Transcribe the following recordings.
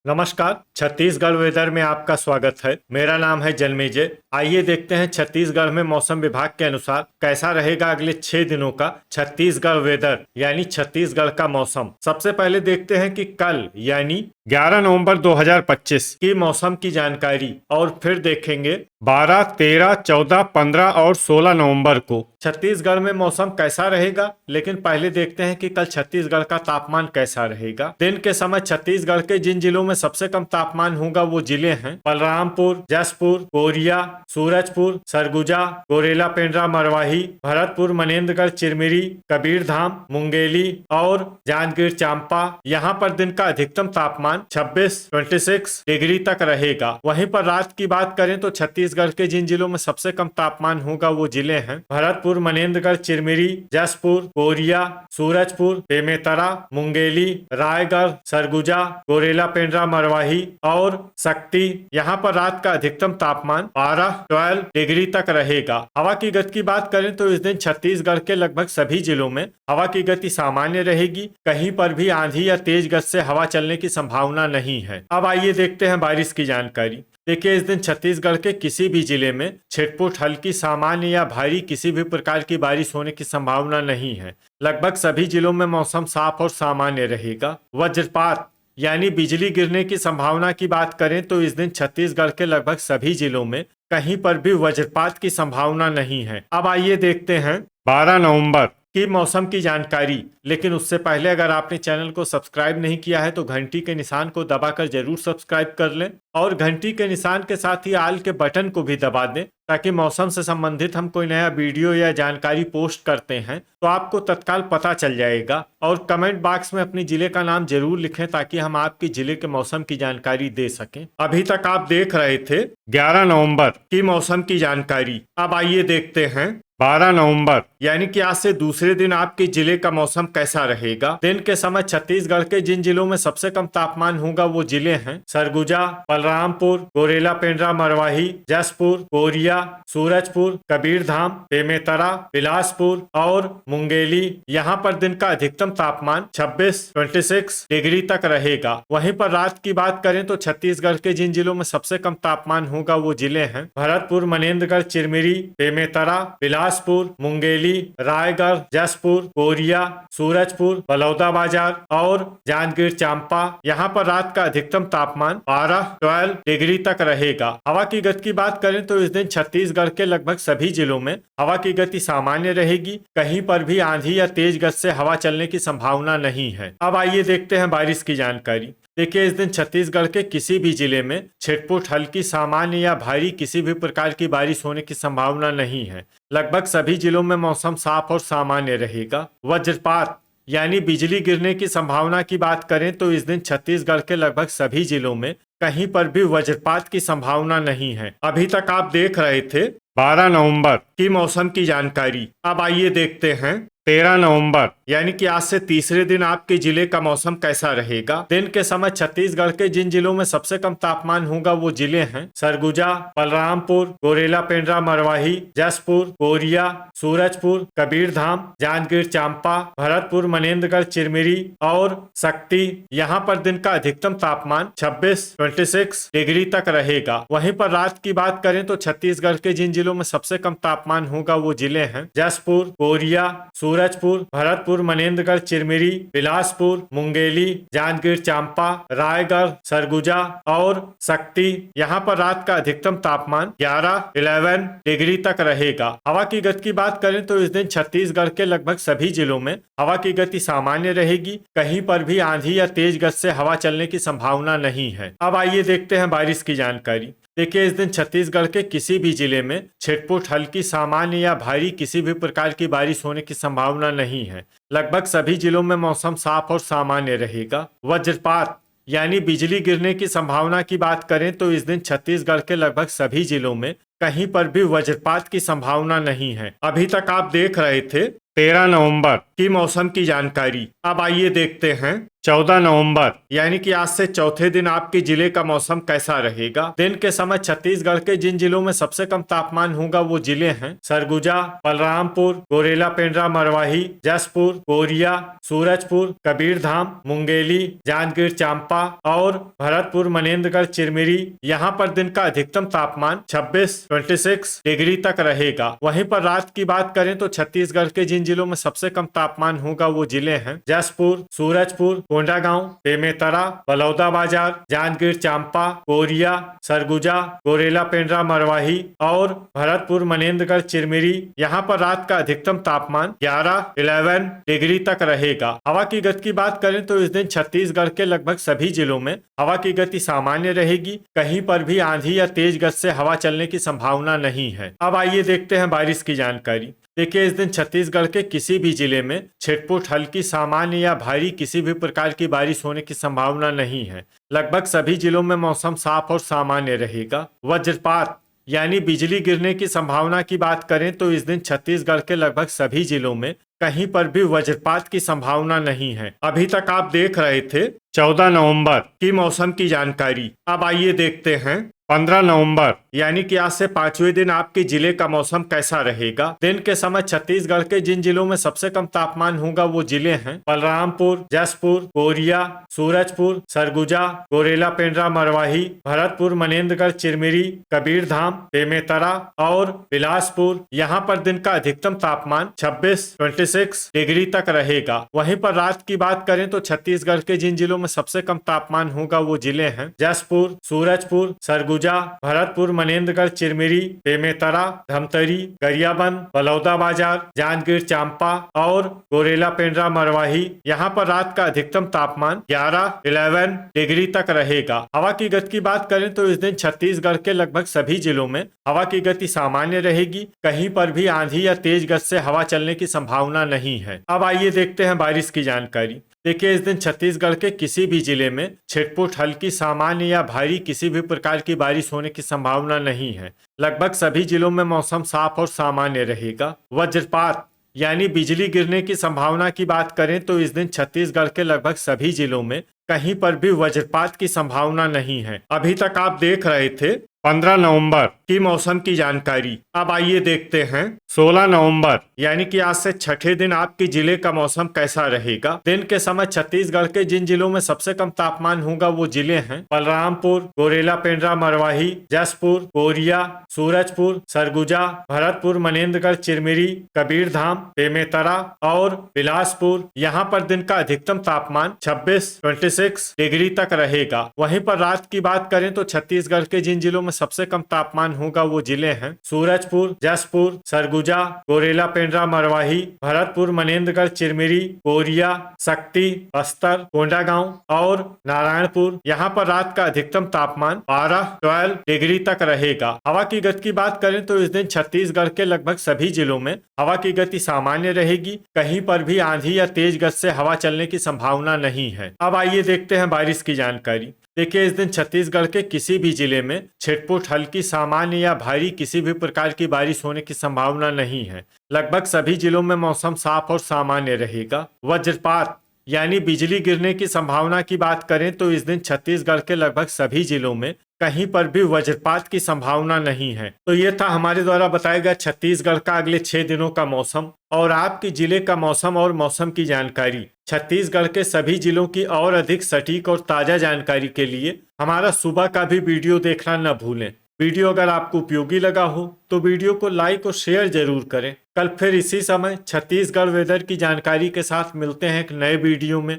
नमस्कार। छत्तीसगढ़ वेदर में आपका स्वागत है। मेरा नाम है जन्मेजय। आइए देखते हैं छत्तीसगढ़ में मौसम विभाग के अनुसार कैसा रहेगा अगले 6 दिनों का छत्तीसगढ़ वेदर यानी छत्तीसगढ़ का मौसम। सबसे पहले देखते हैं कि कल यानी 11 नवंबर 2025 की मौसम की जानकारी और फिर देखेंगे 12, 13, 14, 15 और 16 नवंबर को छत्तीसगढ़ में मौसम कैसा रहेगा। लेकिन पहले देखते हैं कि कल छत्तीसगढ़ का तापमान कैसा रहेगा। दिन के समय छत्तीसगढ़ के जिन जिलों में सबसे कम तापमान होगा वो जिले हैं बलरामपुर, जसपुर, कोरिया, सूरजपुर, सरगुजा, गोरेला पेंड्रा, मरवाही, भरतपुर, मनेन्द्रगढ़, चिरमिरी, कबीरधाम, मुंगेली और जांजगीर चांपा। यहाँ पर दिन का अधिकतम तापमान 26 डिग्री तक रहेगा। वहीं पर रात की बात करें तो छत्तीसगढ़ के जिन जिलों में सबसे कम तापमान होगा वो जिले हैं भरतपुर, मनेन्द्रगढ़, चिरमिरी, जसपुर, कोरिया, सूरजपुर, बेमेतरा, मुंगेली, रायगढ़, सरगुजा, गोरेला पेंड्रा, मरवाही और शक्ति। यहाँ पर रात का अधिकतम तापमान 12 डिग्री तक रहेगा। हवा की गति की बात करें तो इस दिन छत्तीसगढ़ के लगभग सभी जिलों में हवा की गति सामान्य रहेगी। कहीं पर भी आंधी या तेज गति से हवा चलने की संभावना नहीं है। अब आइए देखते हैं बारिश की जानकारी। देखिए, इस दिन छत्तीसगढ़ के किसी भी जिले में छिटपुट, हल्की, सामान्य या भारी किसी भी प्रकार की बारिश होने की संभावना नहीं है। लगभग सभी जिलों में मौसम साफ और सामान्य रहेगा। वज्रपात यानी बिजली गिरने की संभावना की बात करें तो इस दिन छत्तीसगढ़ के लगभग सभी जिलों में कहीं पर भी वज्रपात की संभावना नहीं है। अब आइए देखते हैं 12 नवंबर की मौसम की जानकारी। लेकिन उससे पहले अगर आपने चैनल को सब्सक्राइब नहीं किया है तो घंटी के निशान को दबाकर जरूर सब्सक्राइब कर लें और घंटी के निशान के साथ ही आल के बटन को भी दबा दें ताकि मौसम से संबंधित हम कोई नया वीडियो या जानकारी पोस्ट करते हैं तो आपको तत्काल पता चल जाएगा। और कमेंट बॉक्स में अपनी जिले का नाम जरूर लिखें ताकि हम आपके जिले के मौसम की जानकारी दे सकें। अभी तक आप देख रहे थे 11 नवंबर की मौसम की जानकारी। अब आइए देखते हैं 12 नवंबर यानी कि आज से दूसरे दिन आपके जिले का मौसम कैसा रहेगा। दिन के समय छत्तीसगढ़ के जिन जिलों में सबसे कम तापमान होगा वो जिले हैं सरगुजा, बलरामपुर, गोरेला पेंड्रा, मरवाही, जसपुर, कोरिया, सूरजपुर, कबीरधाम, बेमेतरा, बिलासपुर और मुंगेली। यहाँ पर दिन का अधिकतम तापमान 26 डिग्री तक रहेगा। वहीं पर रात की बात करें तो छत्तीसगढ़ के जिन जिलों में सबसे कम तापमान होगा वो जिले हैं भरतपुर, मनेन्द्रगढ़, चिरमिरी, बेमेतरा, बिलासपुर, मुंगेली, रायगढ़, जसपुर, कोरिया, सूरजपुर, बलौदाबाजार और जांजगीर चांपा। यहाँ पर रात का अधिकतम तापमान 12 डिग्री तक रहेगा। हवा की गति की बात करें तो इस दिन छत्तीसगढ़ के लगभग सभी जिलों में हवा की गति सामान्य रहेगी। कहीं पर भी आंधी या तेज गति से हवा चलने की संभावना नहीं है। अब आइए देखते हैं बारिश की जानकारी। देखिए, इस दिन छत्तीसगढ़ के किसी भी जिले में छिटपुट, हल्की, सामान्य या भारी किसी भी प्रकार की बारिश होने की संभावना नहीं है। लगभग सभी जिलों में मौसम साफ और सामान्य रहेगा। वज्रपात यानी बिजली गिरने की संभावना की बात करें तो इस दिन छत्तीसगढ़ के लगभग सभी जिलों में कहीं पर भी वज्रपात की संभावना नहीं है। अभी तक आप देख रहे थे 12 नवंबर की मौसम की जानकारी। अब आइए देखते हैं 13 नवंबर यानी कि आज से तीसरे दिन आपके जिले का मौसम कैसा रहेगा। दिन के समय छत्तीसगढ़ के जिन जिलों में सबसे कम तापमान होगा वो जिले हैं सरगुजा, बलरामपुर, गोरेला पेंड्रा, मरवाही, जसपुर, कोरिया, सूरजपुर, कबीरधाम, जांजगीर चांपा, भरतपुर, मनेन्द्रगढ़, चिरमिरी और शक्ति। यहाँ पर दिन का अधिकतम तापमान 26 डिग्री तक रहेगा। वहीं पर रात की बात करें तो छत्तीसगढ़ के जिन जिलों में सबसे कम तापमान होगा वो जिले हैं जसपुर, कोरिया, सूरजपुर, भरतपुर, मनेन्द्रगढ़, चिरमिरी, बिलासपुर, मुंगेली, जांजगीर चांपा, रायगढ़, सरगुजा और शक्ति। यहाँ पर रात का अधिकतम तापमान 11 डिग्री तक रहेगा। हवा की गति की बात करें तो इस दिन छत्तीसगढ़ के लगभग सभी जिलों में हवा की गति सामान्य रहेगी। कहीं पर भी आंधी या तेज गति से हवा चलने की संभावना नहीं है। अब आइए देखते हैं बारिश की जानकारी। देखिए, इस दिन छत्तीसगढ़ के किसी भी जिले में छिटपुट, हल्की, सामान्य या भारी किसी भी प्रकार की बारिश होने की संभावना नहीं है। लगभग सभी जिलों में मौसम साफ और सामान्य रहेगा। वज्रपात यानी बिजली गिरने की संभावना की बात करें तो इस दिन छत्तीसगढ़ के लगभग सभी जिलों में कहीं पर भी वज्रपात की संभावना नहीं है। अभी तक आप देख रहे थे 13 नवंबर की मौसम की जानकारी। अब आइए देखते हैं 14 नवंबर यानी कि आज से चौथे दिन आपके जिले का मौसम कैसा रहेगा। दिन के समय छत्तीसगढ़ के जिन जिलों में सबसे कम तापमान होगा वो जिले हैं सरगुजा, बलरामपुर, गोरेला पेंड्रा मरवाही, जसपुर, कोरिया, सूरजपुर, कबीरधाम, मुंगेली, जांजगीर चांपा और भरतपुर, मनेन्द्रगढ़, चिरमिरी। यहाँ पर दिन का अधिकतम तापमान 26 डिग्री तक रहेगा। वहीं पर रात की बात करें तो छत्तीसगढ़ के जिन जिलों में सबसे कम तापमान होगा वो जिले हैं जसपुर, सूरजपुर, कोंडागांव, बेमेतरा, बलौदाबाजार, जांजगीर चांपा, कोरिया, सरगुजा, गोरेला पेंड्रा मरवाही और भरतपुर, मनेन्द्रगढ़, चिरमिरी। यहाँ पर रात का अधिकतम तापमान 11 डिग्री तक रहेगा। हवा की गति की बात करें तो इस दिन छत्तीसगढ़ के लगभग सभी जिलों में हवा की गति सामान्य रहेगी। कहीं पर भी आंधी या तेज गति से हवा चलने की संभावना नहीं है। अब आइए देखते हैं बारिश की जानकारी। देखिए, इस दिन छत्तीसगढ़ के किसी भी जिले में छिटपुट, हल्की, सामान्य या भारी किसी भी प्रकार की बारिश होने की संभावना नहीं है। लगभग सभी जिलों में मौसम साफ और सामान्य रहेगा। वज्रपात यानी बिजली गिरने की संभावना की बात करें तो इस दिन छत्तीसगढ़ के लगभग सभी जिलों में कहीं पर भी वज्रपात की संभावना नहीं है। अभी तक आप देख रहे थे 14 नवंबर की मौसम की जानकारी। अब आइए देखते हैं 15 नवंबर यानी कि आज से 5वें दिन आपके जिले का मौसम कैसा रहेगा। दिन के समय छत्तीसगढ़ के जिन जिलों में सबसे कम तापमान होगा वो जिले हैं बलरामपुर, जसपुर, कोरिया, सूरजपुर, सरगुजा, गोरेला पेंड्रा मरवाही, भरतपुर, मनेन्द्रगढ़, चिरमिरी, कबीरधाम, बेमेतरा और बिलासपुर। यहाँ पर दिन का अधिकतम तापमान 26 डिग्री तक रहेगा। वहीं पर रात की बात करें तो छत्तीसगढ़ के जिन जिलों में सबसे कम तापमान होगा वो जिले हैं जसपुर, सूरजपुर, सरगुजा, भरतपुर, मनेन्द्रगढ़, चिरमिरी, बेमेतरा, धमतरी, गरियाबंद, बलौदाबाजार, जांजगीर चांपा और गोरेला पेंड्रा मरवाही। यहाँ पर रात का अधिकतम तापमान 11 डिग्री तक रहेगा। हवा की गति की बात करें तो इस दिन छत्तीसगढ़ के लगभग सभी जिलों में हवा की गति सामान्य रहेगी। कहीं पर भी आंधी या तेज गति से हवा चलने की संभावना नहीं है। अब आइए देखते हैं बारिश की जानकारी। देखिए, इस दिन छत्तीसगढ़ के किसी भी जिले में छिटपुट, हल्की, सामान्य या भारी किसी भी प्रकार की बारिश होने की संभावना नहीं है। लगभग सभी जिलों में मौसम साफ और सामान्य रहेगा। वज्रपात यानी बिजली गिरने की संभावना की बात करें तो इस दिन छत्तीसगढ़ के लगभग सभी जिलों में कहीं पर भी वज्रपात की संभावना नहीं है। अभी तक आप देख रहे थे 15 नवंबर की मौसम की जानकारी। अब आइए देखते हैं 16 नवंबर यानी कि आज से छठे दिन आपके जिले का मौसम कैसा रहेगा। दिन के समय छत्तीसगढ़ के जिन जिलों में सबसे कम तापमान होगा वो जिले हैं बलरामपुर, गोरेला पेंड्रा मरवाही, जसपुर, कोरिया, सूरजपुर, सरगुजा, भरतपुर, मनेन्द्रगढ़, चिरमिरी, कबीरधाम, बेमेतरा और बिलासपुर। यहाँ पर दिन का अधिकतम तापमान 26 डिग्री तक रहेगा। वहीं पर रात की बात करें तो छत्तीसगढ़ के जिन जिलों में सबसे कम तापमान होगा वो जिले हैं सूरजपुर, जसपुर, सरगुजा, गोरेला पेंड्रा मरवाही, भरतपुर, मनेन्द्रगढ़, चिरमिरी, कोरिया, शक्ति, बस्तर, कोंडागांव और नारायणपुर। यहाँ पर रात का अधिकतम तापमान 12 डिग्री तक रहेगा। हवा की गति की बात करें तो इस दिन छत्तीसगढ़ के लगभग सभी जिलों में हवा की गति सामान्य रहेगी। कहीं पर भी आंधी या तेज गति से हवा चलने की संभावना नहीं है। अब आइए देखते हैं बारिश की जानकारी। देखिए, इस दिन छत्तीसगढ़ के किसी भी जिले में छिटपुट, हल्की, सामान्य या भारी किसी भी प्रकार की बारिश होने की संभावना नहीं है। लगभग सभी जिलों में मौसम साफ और सामान्य रहेगा। वज्रपात यानी बिजली गिरने की संभावना की बात करें तो इस दिन छत्तीसगढ़ के लगभग सभी जिलों में कहीं पर भी वज्रपात की संभावना नहीं है। तो ये था हमारे द्वारा बताया गया छत्तीसगढ़ का अगले 6 दिनों का मौसम और आपके जिले का मौसम और मौसम की जानकारी। छत्तीसगढ़ के सभी जिलों की और अधिक सटीक और ताजा जानकारी के लिए हमारा सुबह का भी वीडियो देखना न भूलें। वीडियो अगर आपको उपयोगी लगा हो तो वीडियो को लाइक और शेयर जरूर करें। कल फिर इसी समय छत्तीसगढ़ वेदर की जानकारी के साथ मिलते हैं एक नए वीडियो में।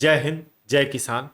जय हिंद, जय किसान।